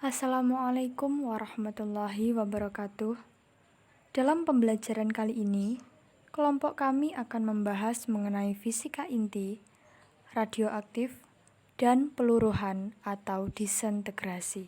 Assalamualaikum warahmatullahi wabarakatuh. Dalam pembelajaran kali ini, kelompok kami akan membahas mengenai fisika inti, radioaktif, dan peluruhan atau disintegrasi.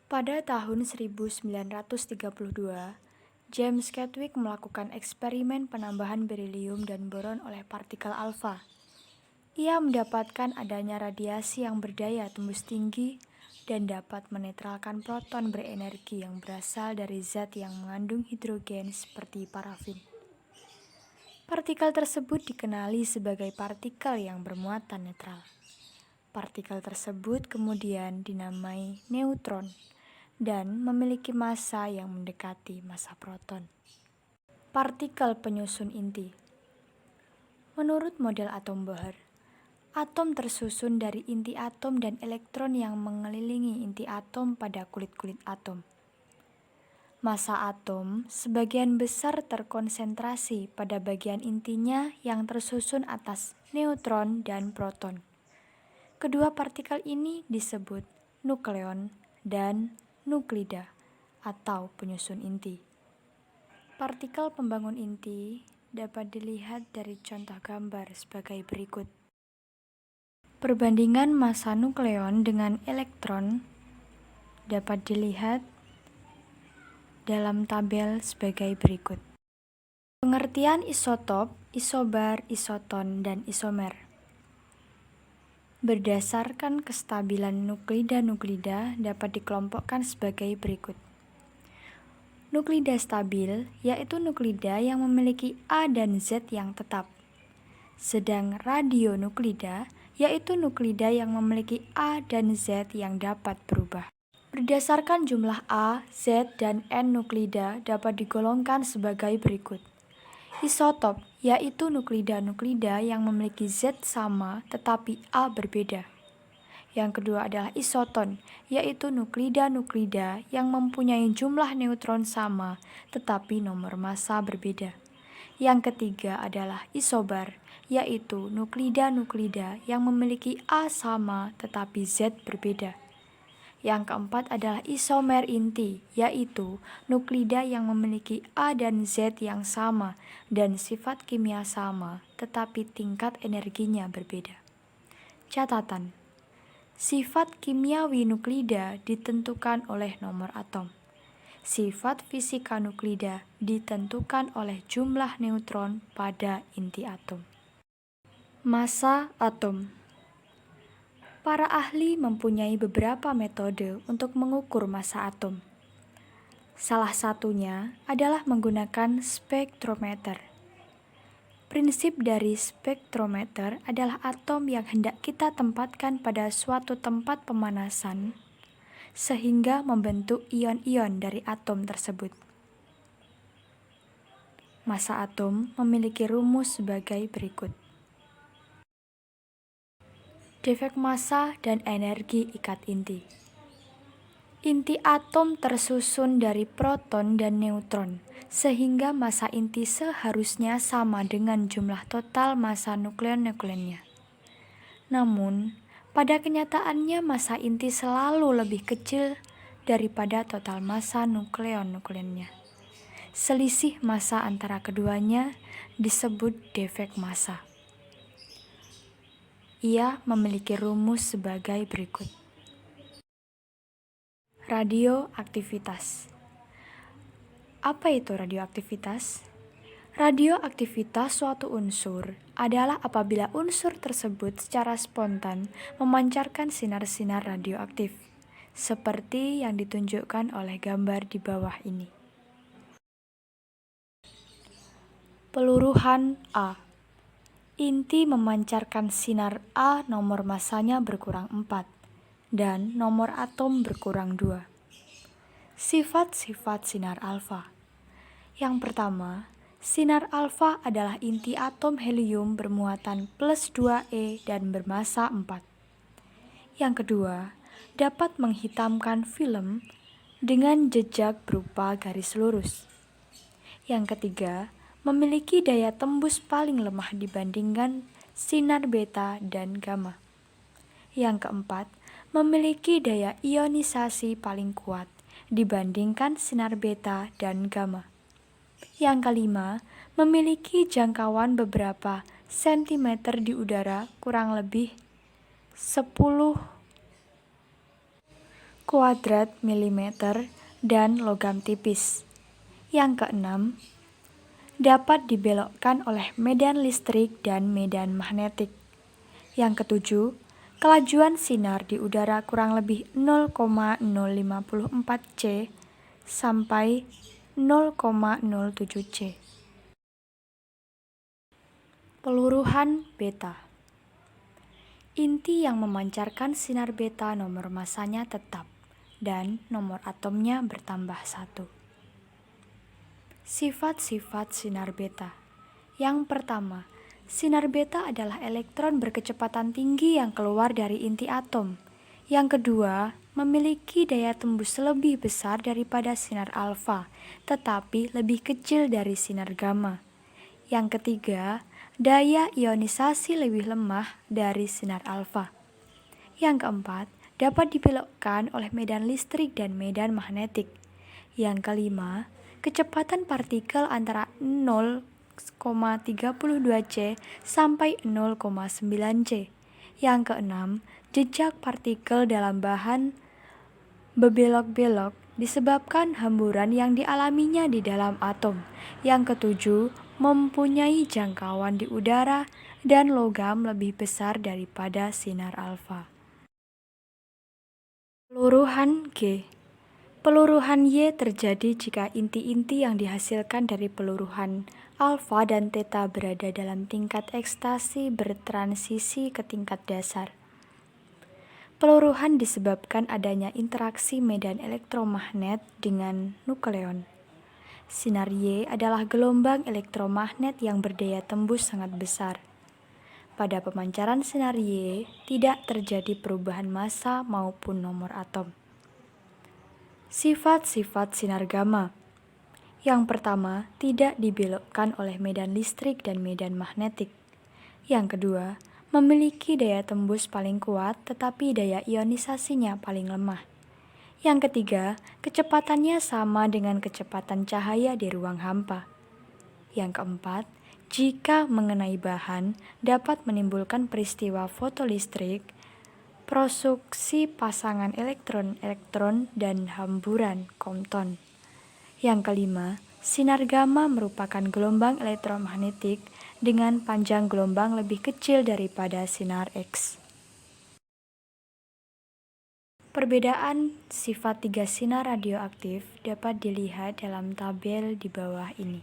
Pada tahun 1932, James Chadwick melakukan eksperimen penambahan berilium dan boron oleh partikel alfa. Ia mendapatkan adanya radiasi yang berdaya tembus tinggi dan dapat menetralkan proton berenergi yang berasal dari zat yang mengandung hidrogen seperti parafin. Partikel tersebut dikenali sebagai partikel yang bermuatan netral. Partikel tersebut kemudian dinamai neutron dan memiliki massa yang mendekati massa proton. Partikel penyusun inti. Menurut model atom Bohr, atom tersusun dari inti atom dan elektron yang mengelilingi inti atom pada kulit-kulit atom. Massa atom sebagian besar terkonsentrasi pada bagian intinya yang tersusun atas neutron dan proton. Kedua partikel ini disebut nukleon dan nuklida atau penyusun inti. Partikel pembangun inti dapat dilihat dari contoh gambar sebagai berikut. Perbandingan massa nukleon dengan elektron dapat dilihat dalam tabel sebagai berikut. Pengertian isotop, isobar, isoton, dan isomer. Berdasarkan kestabilan nuklida-nuklida dapat dikelompokkan sebagai berikut. Nuklida stabil yaitu nuklida yang memiliki A dan Z yang tetap. Sedang radionuklida yaitu nuklida yang memiliki A dan Z yang dapat berubah. Berdasarkan jumlah A, Z, dan N nuklida dapat digolongkan sebagai berikut. Isotop yaitu nuklida-nuklida yang memiliki Z sama tetapi A berbeda. Yang kedua adalah isoton, yaitu nuklida-nuklida yang mempunyai jumlah neutron sama tetapi nomor massa berbeda. Yang ketiga adalah isobar, yaitu nuklida-nuklida yang memiliki A sama tetapi Z berbeda. Yang keempat adalah isomer inti, yaitu nuklida yang memiliki A dan Z yang sama dan sifat kimia sama tetapi tingkat energinya berbeda. Catatan: sifat kimiawi nuklida ditentukan oleh nomor atom. Sifat fisika nuklida ditentukan oleh jumlah neutron pada inti atom. Massa atom. Para ahli mempunyai beberapa metode untuk mengukur massa atom. Salah satunya adalah menggunakan spektrometer. Prinsip dari spektrometer adalah atom yang hendak kita tempatkan pada suatu tempat pemanasan sehingga membentuk ion-ion dari atom tersebut. Massa atom memiliki rumus sebagai berikut. Defek massa dan energi ikat inti. Inti atom tersusun dari proton dan neutron, sehingga massa inti seharusnya sama dengan jumlah total massa nukleon-nukleonnya. Namun, pada kenyataannya massa inti selalu lebih kecil daripada total massa nukleon-nukleonnya. Selisih massa antara keduanya disebut defek massa. Ia memiliki rumus sebagai berikut. Radioaktivitas. Apa itu radioaktivitas? Radioaktivitas suatu unsur adalah apabila unsur tersebut secara spontan memancarkan sinar-sinar radioaktif, seperti yang ditunjukkan oleh gambar di bawah ini. Peluruhan A. Inti memancarkan sinar A nomor massanya berkurang 4 dan nomor atom berkurang 2. Sifat-sifat sinar alfa. Yang pertama, sinar alfa adalah inti atom helium bermuatan plus 2e dan bermassa 4. Yang kedua, dapat menghitamkan film dengan jejak berupa garis lurus. Yang ketiga, memiliki daya tembus paling lemah dibandingkan sinar beta dan gamma. Yang keempat, memiliki daya ionisasi paling kuat dibandingkan sinar beta dan gamma. Yang kelima, memiliki jangkauan beberapa sentimeter di udara, kurang lebih 10 kuadrat milimeter, dan logam tipis. Yang keenam, dapat dibelokkan oleh medan listrik dan medan magnetik. Yang ketujuh, kelajuan sinar di udara kurang lebih 0,054 C sampai 0,07 C. Peluruhan beta. Inti yang memancarkan sinar beta nomor masanya tetap dan nomor atomnya bertambah 1. Sifat-sifat sinar beta. Yang pertama, sinar beta adalah elektron berkecepatan tinggi yang keluar dari inti atom. Yang kedua, memiliki daya tembus lebih besar daripada sinar alfa, tetapi lebih kecil dari sinar gamma. Yang ketiga, daya ionisasi lebih lemah dari sinar alfa. Yang keempat, dapat dibelokkan oleh medan listrik dan medan magnetik. Yang kelima, kecepatan partikel antara 0,32 C sampai 0,9 C. Yang keenam, jejak partikel dalam bahan berbelok-belok disebabkan hemburan yang dialaminya di dalam atom. Yang ketujuh, mempunyai jangkauan di udara dan logam lebih besar daripada sinar alfa. Peluruhan G. Peluruhan Y terjadi jika inti-inti yang dihasilkan dari peluruhan alfa dan theta berada dalam tingkat ekstasi bertransisi ke tingkat dasar. Peluruhan disebabkan adanya interaksi medan elektromagnet dengan nukleon. Sinar Y adalah gelombang elektromagnet yang berdaya tembus sangat besar. Pada pemancaran sinar Y, tidak terjadi perubahan massa maupun nomor atom. Sifat-sifat sinar gamma. Yang pertama, tidak dibelokkan oleh medan listrik dan medan magnetik. Yang kedua, memiliki daya tembus paling kuat tetapi daya ionisasinya paling lemah. Yang ketiga, kecepatannya sama dengan kecepatan cahaya di ruang hampa. Yang keempat, jika mengenai bahan, dapat menimbulkan peristiwa fotolistrik, produksi pasangan elektron-elektron, dan hamburan Compton. Yang kelima, sinar gamma merupakan gelombang elektromagnetik dengan panjang gelombang lebih kecil daripada sinar X. Perbedaan sifat 3 sinar radioaktif dapat dilihat dalam tabel di bawah ini.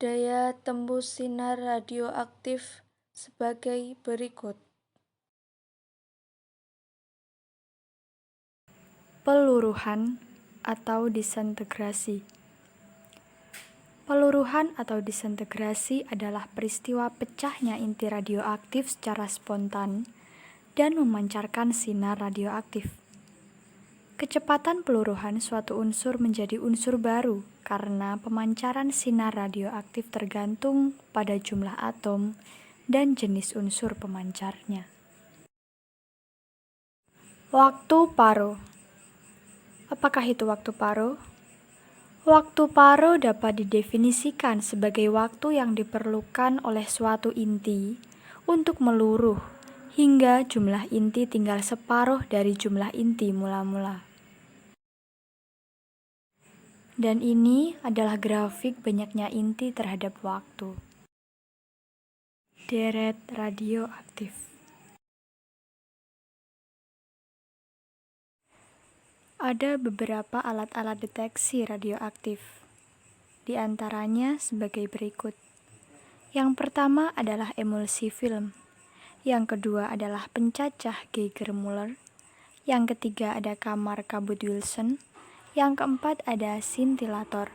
Daya tembus sinar radioaktif sebagai berikut. Peluruhan atau disintegrasi. Peluruhan atau disintegrasi adalah peristiwa pecahnya inti radioaktif secara spontan dan memancarkan sinar radioaktif. Kecepatan peluruhan suatu unsur menjadi unsur baru karena pemancaran sinar radioaktif tergantung pada jumlah atom dan jenis unsur pemancarnya. Waktu paro. Apakah itu waktu paro? Waktu paro dapat didefinisikan sebagai waktu yang diperlukan oleh suatu inti untuk meluruh hingga jumlah inti tinggal separuh dari jumlah inti mula-mula. Dan ini adalah grafik banyaknya inti terhadap waktu. Deret radioaktif. Ada beberapa alat-alat deteksi radioaktif. Di antaranya sebagai berikut. Yang pertama adalah emulsi film. Yang kedua adalah pencacah Geiger-Müller. Yang ketiga ada kamar Cabot-Wilson. Yang keempat ada scintillator.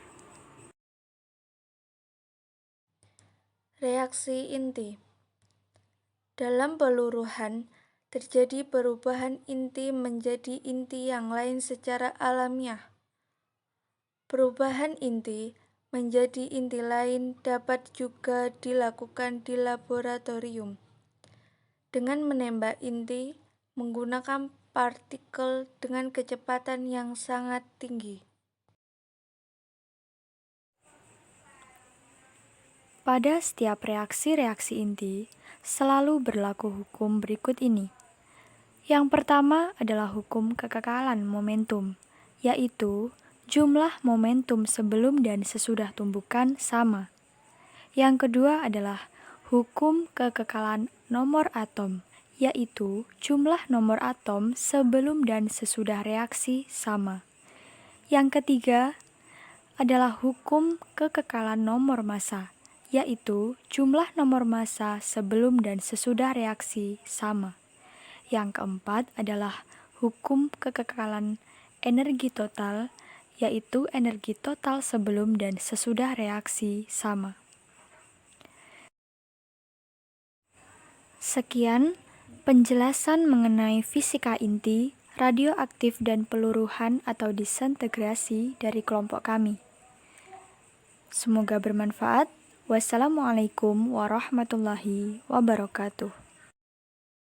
Reaksi inti. Dalam peluruhan, terjadi perubahan inti menjadi inti yang lain secara alamiah. Perubahan inti menjadi inti lain dapat juga dilakukan di laboratorium. dengan menembak inti menggunakan partikel dengan kecepatan yang sangat tinggi. Pada setiap reaksi-reaksi inti, selalu berlaku hukum berikut ini. Yang pertama adalah hukum kekekalan momentum, yaitu jumlah momentum sebelum dan sesudah tumbukan sama. Yang kedua adalah hukum kekekalan nomor atom, yaitu jumlah nomor atom sebelum dan sesudah reaksi sama. Yang ketiga adalah hukum kekekalan nomor massa, yaitu jumlah nomor massa sebelum dan sesudah reaksi sama. Yang keempat adalah hukum kekekalan energi total, yaitu energi total sebelum dan sesudah reaksi sama. Sekian penjelasan mengenai fisika inti, radioaktif dan peluruhan atau disintegrasi dari kelompok kami. Semoga bermanfaat. Wassalamualaikum warahmatullahi wabarakatuh.